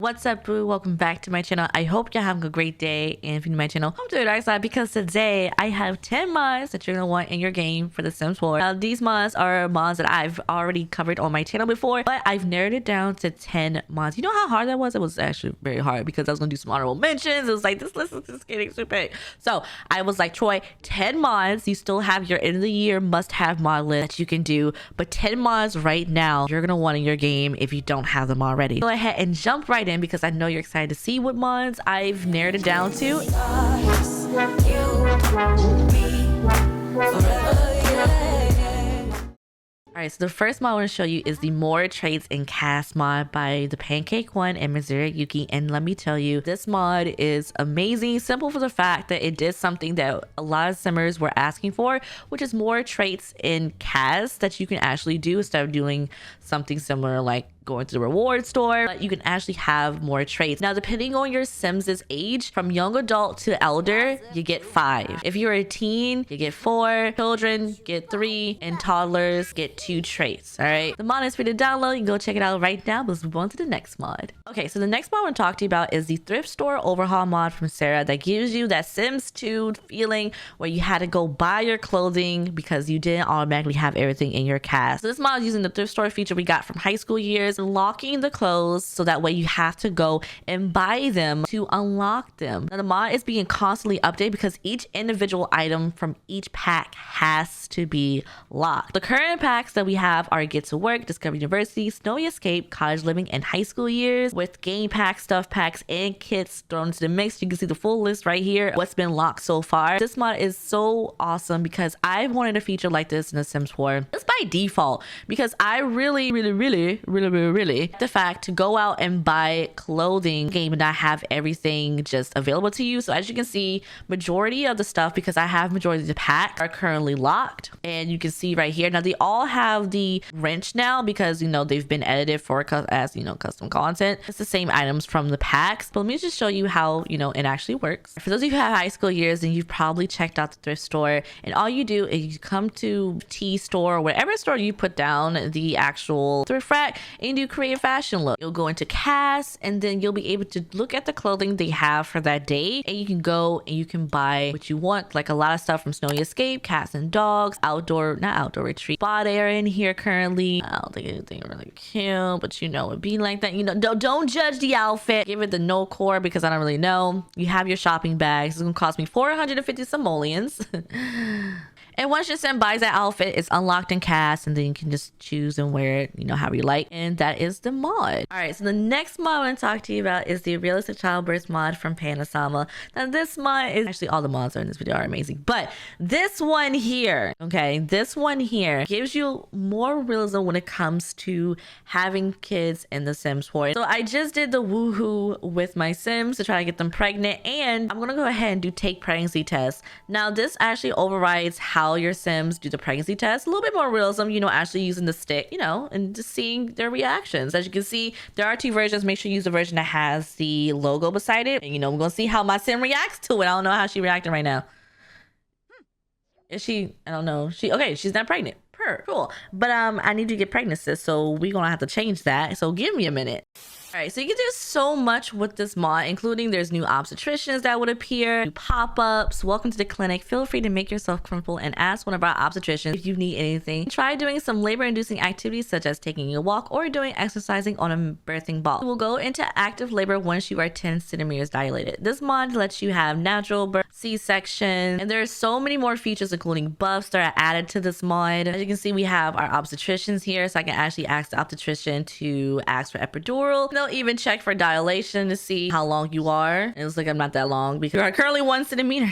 What's up, boo? Welcome back to my channel. I hope you're having a great day, and if you're new to my channel, come to the dark side because today I have 10 mods that you're gonna want in your game for The Sims 4. Now these mods are mods that I've already covered on my channel before, but I've narrowed it down to 10 mods. You know how hard that was? It was actually very hard because I was gonna do some honorable mentions. It was like, this list is just getting super big. So I was like, Troy, 10 mods. You still have your end of the year must-have mod list that you can do, but 10 mods right now you're gonna want in your game if you don't have them already. Go ahead and jump right in because I know you're excited to see what mods I've narrowed it down to. Alright, so the first mod I want to show you is the More Traits in Cast mod by the Pancake One and Missouri Yuki. And let me tell you, this mod is amazing, simple for the fact that it did something that a lot of simmers were asking for, which is more traits in cast that you can actually do instead of doing something similar like going to the reward store. But you can actually have more traits. Now, depending on your Sims' age, from young adult to elder, you get 5. If you're a teen, you get 4. Children get 3, and toddlers get 2 traits. All right, the mod is free to download. You can go check it out right now. Let's move on to the next mod. Okay, so the next mod I want to talk to you about is the thrift store overhaul mod from Sarah that gives you that Sims 2 feeling where you had to go buy your clothing because you didn't automatically have everything in your cast. So this mod is using the thrift store feature we got from high school years, unlocking the clothes so that way you have to go and buy them to unlock them. Now the mod is being constantly updated because each individual item from each pack has to be locked. The current packs that we have are Get to Work, Discover University, Snowy Escape, College Living, and High School Years, with game packs, stuff packs, and kits thrown into the mix. You can see the full list right here, what's been locked so far. This mod is so awesome because I've wanted a feature like this in The Sims 4 just by default, because I really the fact to go out and buy clothing game and not have everything just available to you. So as you can see, majority of the stuff, because I have majority of the pack, are currently locked, and you can see right here. Now they all have the wrench now because, you know, they've been edited for as, you know, custom content. It's the same items from the packs, but let me just show you how, you know, it actually works. For those of you who have high school years, and you've probably checked out the thrift store, and all you do is you come to T store or whatever store you put down the actual thrift rack, and you create a fashion look. You'll go into cast, and then you'll be able to look at the clothing they have for that day, and you can go and you can buy what you want, like a lot of stuff from Snowy Escape, Cats and Dogs, not outdoor retreat, spot area in here currently. I don't think anything really cute, but you know, it'd be like that. You know, don't judge the outfit, give it the no core because I don't really know. You have your shopping bags. It's gonna cost me 450 simoleons. And once your sim buys that outfit, it's unlocked in cast, and then you can just choose and wear it, you know, however you like. And that is the mod. All right, so the next mod I want to talk to you about is the realistic childbirth mod from Panasama. Now this mod is actually, all the mods are in this video are amazing, but this one here, okay, this one here gives you more realism when it comes to having kids in The Sims 4. So I just did the woohoo with my Sims to try to get them pregnant, and I'm gonna go ahead and do take pregnancy tests. Now this actually overrides how your Sims do the pregnancy test. A little bit more realism, you know, actually using the stick, you know, and just seeing their reactions. As you can see, there are 2 versions. Make sure you use the version that has the logo beside it, and you know, I'm gonna see how my Sim reacts to it. I don't know how she reacting right now. Is she, I don't know, okay, she's not pregnant. Cool. But I need to get pregnant, sis, so we're gonna have to change that, so give me a minute. All right, so you can do so much with this mod, including there's new obstetricians that would appear, new pop-ups. Welcome to the clinic. Feel free to make yourself comfortable and ask one of our obstetricians if you need anything. Try doing some labor-inducing activities such as taking a walk or doing exercising on a birthing ball. You will go into active labor once you are 10 centimeters dilated. This mod lets you have natural birth, C-section, and there's so many more features, including buffs that are added to this mod. As you can see, we have our obstetricians here, so I can actually ask the obstetrician to ask for epidural. They'll even check for dilation to see how long you are. It looks like I'm not that long because you are currently 1 centimeter.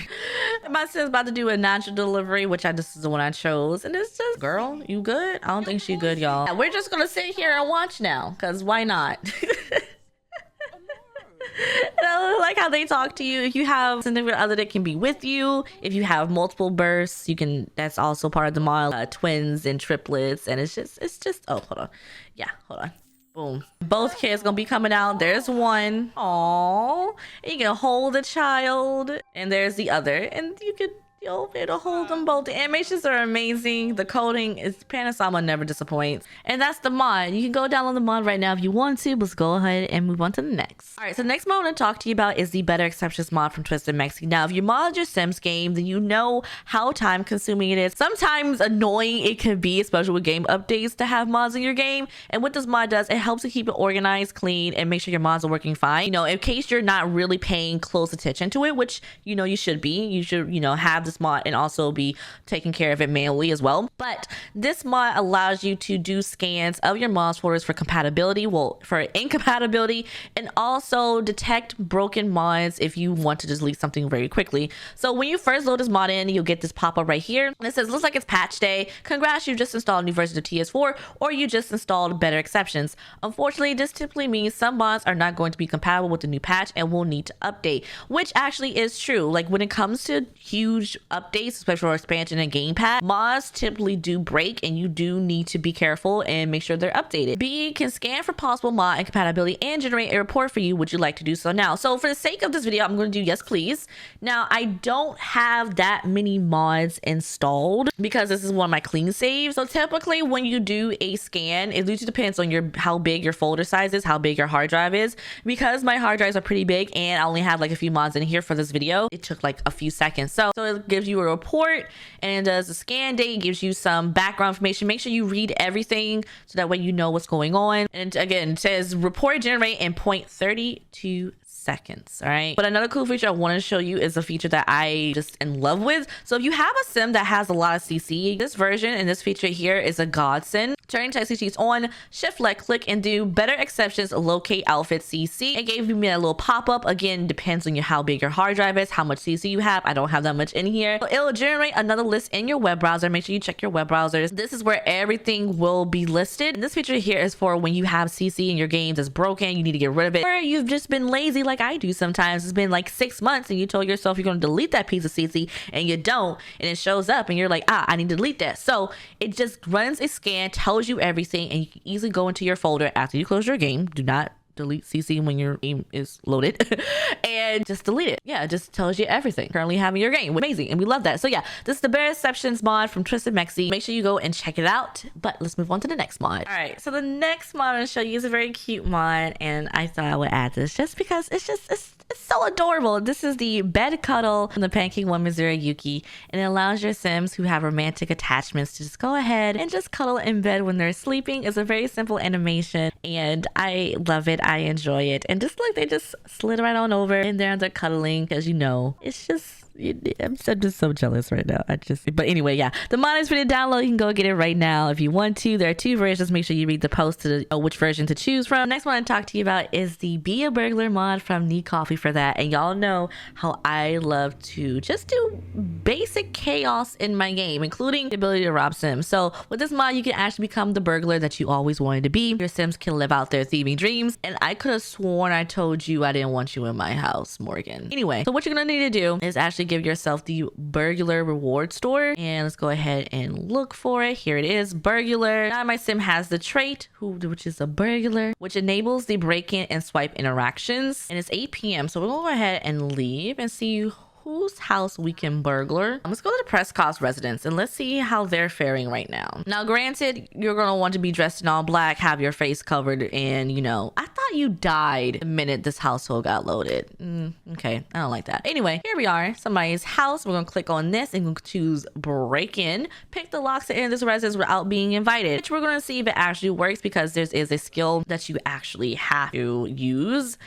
My son's about to do a natural delivery, which this is the one I chose, and it's just, girl, you good? I don't think she good, y'all. We're just gonna sit here and watch now, because why not? And I like how they talk to you. If you have significant other that can be with you, if you have multiple births, you can, that's also part of the mod, twins and triplets. And it's just, oh, hold on. Yeah, hold on. Boom. Both kids gonna be coming out. There's one. Aww. You can hold the child, and there's the other, and you could You'll be able to hold them both. The animations are amazing. The coding is Panasama never disappoints. And that's the mod. You can go download the mod right now if you want to. Let's go ahead and move on to the next. All right, so the next mod I want to talk to you about is the Better Exceptions mod from Twisted Maxi. Now, if you mod your Sims game, then you know how time consuming it is. Sometimes annoying it can be, especially with game updates, to have mods in your game. And what this mod does, it helps to keep it organized, clean, and make sure your mods are working fine. You know, in case you're not really paying close attention to it, which, you know, you should be. You should, you know, have this mod and also be taking care of it manually as well. But this mod allows you to do scans of your mods folders for compatibility, well, for incompatibility, and also detect broken mods if you want to delete something very quickly. So when you first load this mod in, you'll get this pop-up right here, and it says, looks like it's patch day. Congrats, you just installed a new version of TS4, or you just installed Better Exceptions. Unfortunately, this typically means some mods are not going to be compatible with the new patch and will need to update, which actually is true. Like when it comes to huge updates, especially for expansion and game pack, mods typically do break, and you do need to be careful and make sure they're updated. B can scan for possible mod incompatibility and generate a report for you. Would you like to do so now? So for the sake of this video, I'm going to do yes please. Now, I don't have that many mods installed because this is one of my clean saves. So typically when you do a scan, it usually depends on how big your folder size is, how big your hard drive is. Because my hard drives are pretty big and I only have like a few mods in here for this video, it took like a few seconds. So it gives you a report and it does a scan date, gives you some background information. Make sure you read everything so that way you know what's going on. And again, it says report generate in 0.32 seconds. All right, but another cool feature I want to show you is a feature that I just in love with. So if you have a sim that has a lot of CC, this version and this feature here is a godsend. Turning text sheets on, shift left click and do Better Exceptions locate outfit CC. It gave me a little pop-up. Again, depends on how big your hard drive is, how much CC you have. I don't have that much in here. So it'll generate another list in your web browser. Make sure you check your web browsers. This is where everything will be listed. And this feature here is for when you have CC in your games that's broken, you need to get rid of it, or you've just been lazy like I do sometimes. It's been like 6 months and you told yourself you're going to delete that piece of CC and you don't, and it shows up and you're like, I need to delete that. So it just runs a scan, tells you everything, and you can easily go into your folder after you close your game. Do not delete CC when your game is loaded and just delete it. Yeah, it just tells you everything currently having your game. Amazing, and we love that. So yeah, this is the Better Exceptions mod from Twisted Maxi. Make sure you go and check it out, but let's move on to the next mod. All right, so the next mod I'm going to show you is a very cute mod, and I thought I would add this just because it's so adorable. This is the Bed Cuddle from the Pancake One Missouri Yuki, and it allows your Sims who have romantic attachments to just go ahead and just cuddle in bed when they're sleeping. It's a very simple animation, and I love it. I enjoy it. And just like they just slid right on over and they're cuddling, because you know, it's just, I'm just so jealous right now. But anyway, yeah, the mod is free to download. You can go get it right now if you want to. There are 2 versions. Make sure you read the post to which version to choose from. Next one I talk to you about is the Be a Burglar mod from Need Coffee for that. And y'all know how I love to just do basic chaos in my game, including the ability to rob Sims. So with this mod, you can actually become the burglar that you always wanted to be. Your Sims can live out their thieving dreams. And I could have sworn I told you I didn't want you in my house, Morgan. Anyway, so what you're gonna need to do is actually give yourself the burglar reward store, and let's go ahead and look for it. Here it is, burglar. Now my sim has the trait which is a burglar, which enables the break-in and swipe interactions, and it's 8 p.m. so we're gonna go ahead and leave and see whose house we can burglar. Let's go to the Prescott's residence and let's see how they're faring right now. Now, granted, you're gonna want to be dressed in all black, have your face covered, and you know, I thought you died the minute this household got loaded. Okay, I don't like that. Anyway, here we are, somebody's house. We're gonna click on this and we're gonna choose break in. Pick the locks to enter this residence without being invited, which we're gonna see if it actually works, because there is a skill that you actually have to use,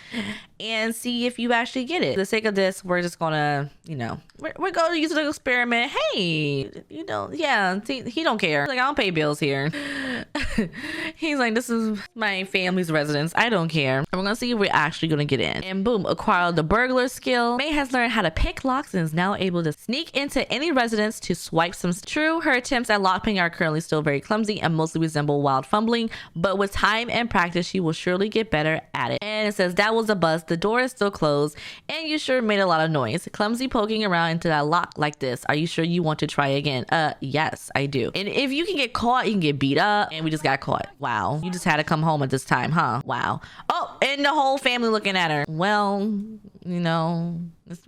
and see if you actually get it. For the sake of this, we're just gonna, you know, we're going to use the experiment. Hey, you know, yeah, see, he don't care. Like, I don't pay bills here. He's like, this is my family's residence. I don't care. And we're gonna see if we're actually gonna get in. And boom, acquire the burglar skill. May has learned how to pick locks and is now able to sneak into any residence to swipe some. True, her attempts at lockpicking are currently still very clumsy and mostly resemble wild fumbling, but with time and practice, she will surely get better at it. And it says, that was a bust. The door is still closed, and you sure made a lot of noise. Clumsy poking around into that lock like this. Are you sure you want to try again? Yes, I do. And if you can get caught, you can get beat up. And we just got caught. Wow. You just had to come home at this time, huh? Wow. Oh, and the whole family looking at her. Well, You know,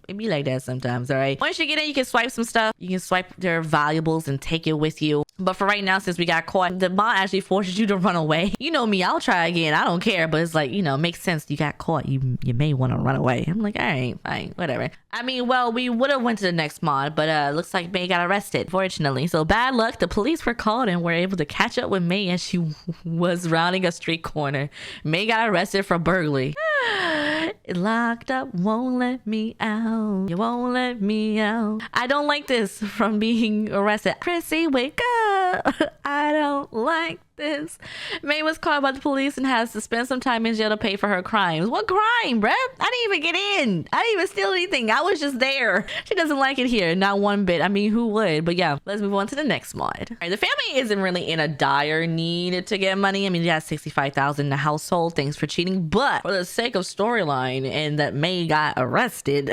it be like that sometimes. All right. Once you get in, you can swipe some stuff. You can swipe their valuables and take it with you. But for right now, since we got caught, the mod actually forces you to run away. You know me, I'll try again. I don't care. But it's like, you know, it makes sense. You got caught. You may want to run away. I'm like, all right, fine, whatever. I mean, well, we would have went to the next mod, but looks like May got arrested, fortunately. So bad luck. The police were called and were able to catch up with May as she was rounding a street corner. May got arrested for burglary. Locked up, won't let me out. You won't let me out. I don't like this from being arrested. Chrissy, wake up. I don't like this. May was caught by the police and has to spend some time in jail to pay for her crimes. What crime, bruh? I didn't even get in. I didn't even steal anything. I was just there. She doesn't like it here. Not one bit. I mean, who would? But yeah, let's move on to the next mod. All right, the family isn't really in a dire need to get money. I mean, they got $65,000 in the household. Thanks for cheating. But for the sake of storyline and that May got arrested,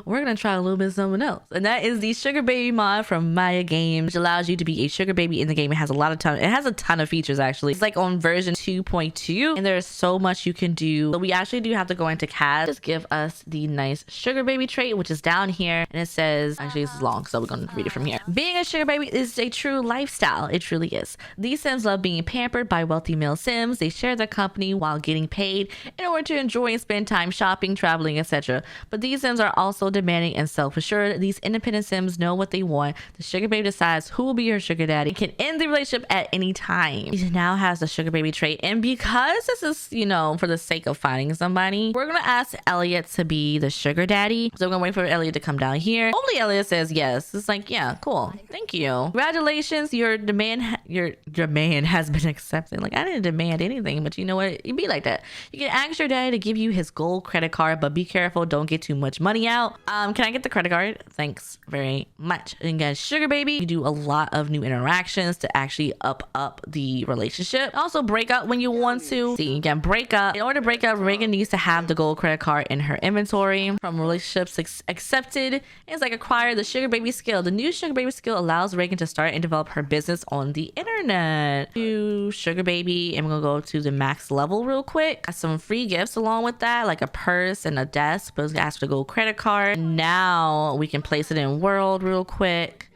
we're going to try a little bit of something else. And that is the Sugar Baby mod from Maya Games, which allows you to be a sugar baby in the game. It has a ton of features, actually. It's like on version 2.2 and there's so much you can do. But we actually do have to go into CAS. Just give us the nice sugar baby trait, which is down here, and it says, actually this is long, so we're going to read it from here. Being a sugar baby is a true lifestyle. It truly is. These Sims love being pampered by wealthy male Sims. They share their company while getting paid in order to enjoy and spend time shopping, traveling, etc. But these Sims are also demanding and self-assured. These independent Sims know what they want. The sugar baby decides who will be her sugar daddy and can end the relationship at any time. He now has the sugar baby trait, and because this is, you know, for the sake of finding somebody, we're gonna ask Elliot to be the sugar daddy. So we're gonna wait for Elliot to come down here. Hopefully Elliot says yes. It's like, yeah, cool, thank you, congratulations, your demand has been accepted. Like, I didn't demand anything, but you know what, it'd be like that. You can ask your daddy to give you his gold credit card, but be careful, don't get too much money out. Can I get the credit card? Thanks very much. And guys, sugar baby, you do a lot of new interactions to actually up the relationship. Also break up when you want to. See, you can break up. In order to break up, Reagan needs to have the gold credit card in her inventory. From relationships accepted, it's like acquire the sugar baby skill. The new sugar baby skill allows Reagan to start and develop her business on the internet. Do sugar baby, and we're gonna go to the max level real quick. Got some free gifts along with that, like a purse and a desk, but it's gonna ask for the gold credit card. Now we can place it in world real quick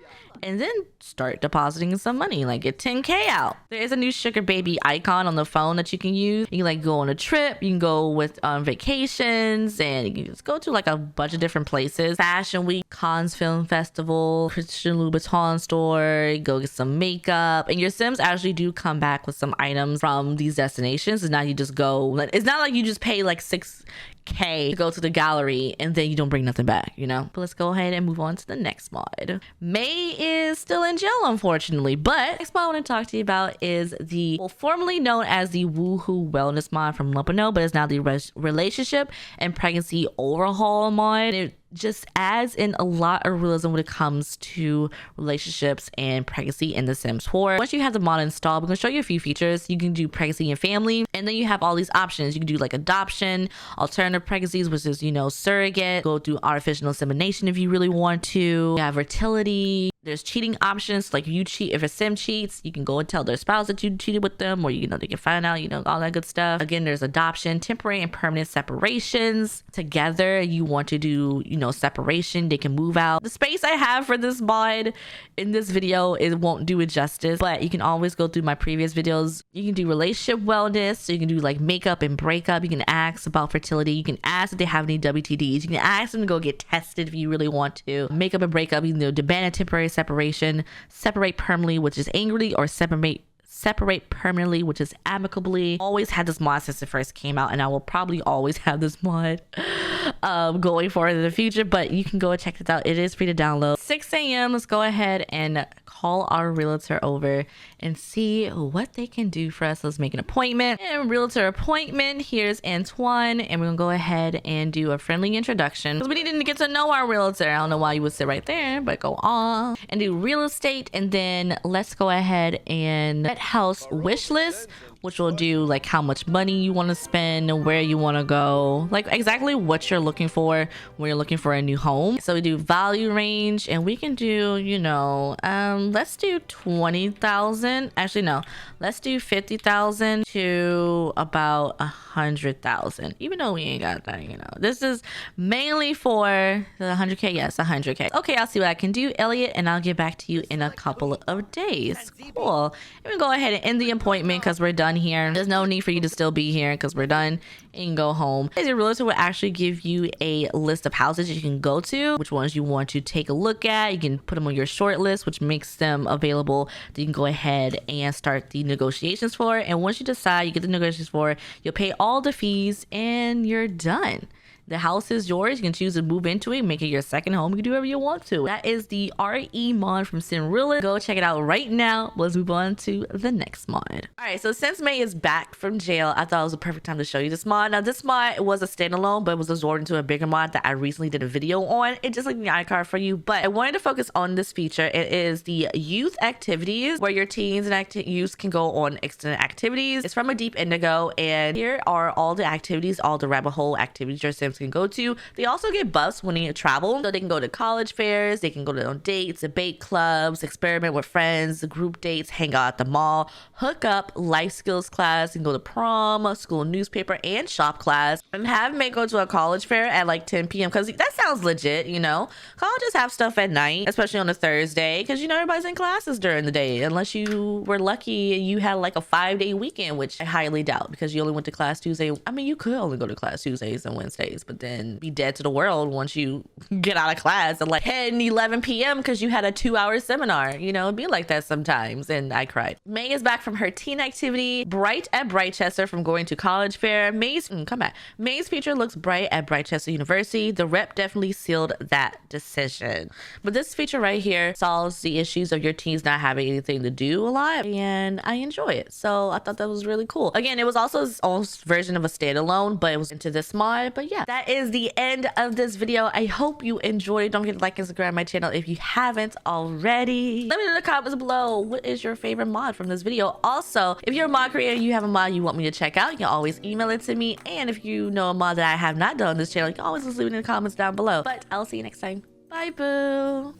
and then start depositing some money, like get 10K out. There is a new sugar baby icon on the phone that you can use. You can like go on a trip, you can go with vacations, and you can just go to like a bunch of different places. Fashion Week, Cannes Film Festival, Christian Louboutin store, go get some makeup, and your Sims actually do come back with some items from these destinations. It's not you just go, it's not like you just pay like $6K to go to the gallery and then you don't bring nothing back, you know. But let's go ahead and move on to the next mod. May is still in jail, unfortunately, but next mod I want to talk to you about is the, well, formerly known as the Woohoo Wellness mod from Lumpino, but it's now the Relationship and Pregnancy Overhaul mod. It just adds in a lot of realism when it comes to relationships and pregnancy in The Sims 4. Once you have the mod installed, we're going to show you a few features. You can do pregnancy and family, and then you have all these options. You can do like adoption, alternative pregnancies, which is, you know, surrogate, go through artificial insemination if you really want to. You have fertility. There's cheating options, like you cheat, if a Sim cheats, you can go and tell their spouse that you cheated with them, or you know, they can find out, you know, all that good stuff. Again, there's adoption, temporary and permanent separations. Together, you want to do, you know, separation, they can move out. The space I have for this mod in this video, it won't do it justice, but you can always go through my previous videos. You can do relationship wellness, so you can do like makeup and breakup. You can ask about fertility. You can ask if they have any WTDs. You can ask them to go get tested if you really want to. Makeup and breakup, you know, demand a temporary separation, separate permanently, which is angrily, or separate permanently, which is amicably. Always had this mod since it first came out, and I will probably always have this mod going forward in the future, but you can go and check this out. It is free to download. 6 a.m. Let's go ahead and call our realtor over and see what they can do for us. Let's make an appointment. And realtor appointment, here's Antoine, and we're gonna go ahead and do a friendly introduction because we need to get to know our realtor. I don't know why you would sit right there, but go on and do real estate. And then let's go ahead and house wish list. which will do like how much money you want to spend and where you want to go, like exactly what you're looking for when you're looking for a new home. So we do value range, and we can do, you know, let's do 20,000. Actually, no, let's do 50,000 to about 100,000. Even though we ain't got that, you know, this is mainly for the 100K. Yes, 100K. Okay, I'll see what I can do, Elliot, and I'll get back to you in a couple of days. Cool. We can go ahead and end the appointment because we're done here. There's no need for you to still be here because we're done, and you can go home. Your realtor will actually give you a list of houses you can go to, which ones you want to take a look at. You can put them on your short list, which makes them available that you can go ahead and start the negotiations for. And once you decide, you get the negotiations for, you'll pay all the fees and you're done. The house is yours. You can choose to move into it, make it your second home. You can do whatever you want to. That is the RE mod from Cinderella. Go check it out right now. Let's move on to the next mod. All right, so since May is back from jail, I thought it was a perfect time to show you this mod. Now, this mod was a standalone, but it was absorbed into a bigger mod that I recently did a video on. It just linked in the iCard for you, but I wanted to focus on this feature. It is the youth activities, where your teens and youth can go on extended activities. It's from a Deep Indigo, and here are all the activities, all the rabbit hole activities your Sims can go to. They also get buffs when they travel, so they can go to college fairs, they can go on dates, debate clubs, experiment with friends, group dates, hang out at the mall, hook up, life skills class, you can go to prom, school newspaper, and shop class, and have May go to a college fair at like 10 p.m. because that sounds legit, you know. Colleges have stuff at night, especially on a Thursday, because you know everybody's in classes during the day, unless you were lucky and you had like a 5-day weekend, which I highly doubt because you only went to class Tuesday. I mean, you could only go to class Tuesdays and Wednesdays, but then be dead to the world once you get out of class at like 10, 11 p.m. because you had a 2-hour seminar. You know, it'd be like that sometimes, and I cried. May is back from her teen activity, bright at Brightchester from going to college fair. May's future looks bright at Brightchester University. The rep definitely sealed that decision. But this feature right here solves the issues of your teens not having anything to do a lot, and I enjoy it. So I thought that was really cool. Again, it was also its own version of a standalone, but it was into this mod. But yeah, that is the end of this video. I hope you enjoyed. Don't forget to like and subscribe my channel if you haven't already. Let me know in the comments below, what is your favorite mod from this video? Also, if you're a mod creator, you have a mod you want me to check out, you can always email it to me. And if you know a mod that I have not done on this channel, you can always leave it in the comments down below. But I'll see you next time. Bye, boo.